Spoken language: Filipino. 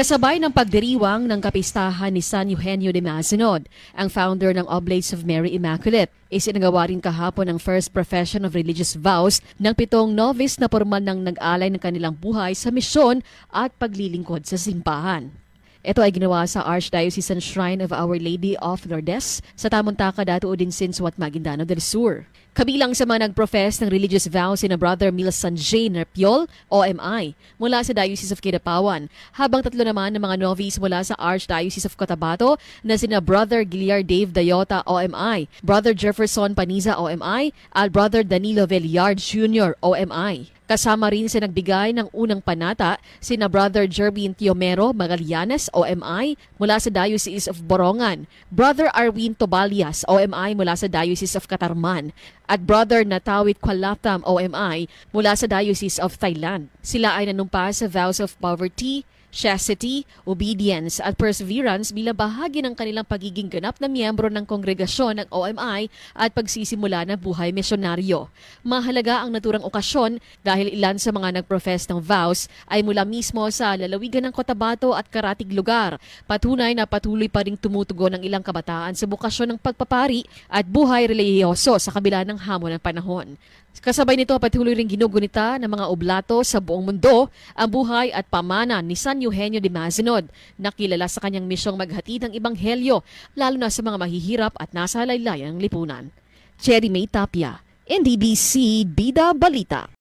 Kasabay ng pagdiriwang ng kapistahan ni San Eugenio de Mazenod, ang founder ng Oblates of Mary Immaculate, isinagawa rin kahapon ang first profession of religious vows ng 7 novice na pormal ng nag-alay ng kanilang buhay sa misyon at paglilingkod sa simbahan. Ito ay ginawa sa Archdiocesan Shrine of Our Lady of Lourdes sa Tamuntaka, Dato-Odinsin, Suat, Maguindano del Sur. Kabilang sa mga nag-profess ng religious vows sina Brother Mil Sanjay Nerpiol, OMI, mula sa Diocese of Kidapawan, habang 3 naman ng mga novice mula sa Archdiocese of Cotabato na sina Brother Giliar Dave Dayota, OMI, Brother Jefferson Paniza, OMI, at Brother Danilo Villard Jr., OMI. Kasama rin sa nagbigay ng unang panata sina Brother Jervin Tiomero Magallanes, OMI, mula sa Diocese of Borongan, Brother Arwin Tobalias, OMI, mula sa Diocese of Catarman, at Brother Natawit Kwalatam, OMI, mula sa Diocese of Thailand. Sila ay nanumpa sa vows of poverty, chastity, obedience at perseverance bilang bahagi ng kanilang pagiging ganap na miyembro ng kongregasyon ng OMI at pagsisimula ng buhay misyonaryo. Mahalaga ang naturang okasyon dahil ilan sa mga nagprofess ng vows ay mula mismo sa lalawigan ng Cotabato at karatig lugar. Patunay na patuloy pa ring tumutugon ng ilang kabataan sa bukasyon ng pagpapari at buhay relihiyoso sa kabila ng hamon ng panahon. Kasabay nito, patuloy ring ginugunita ng mga oblato sa buong mundo ang buhay at pamana ni San Eugenio de Mazenod, na kilala sa kanyang misyong maghatid ng ebanghelyo, lalo na sa mga mahihirap at nasa laylayan ng lipunan. Cherry May Tapia, NDBC Bida Balita.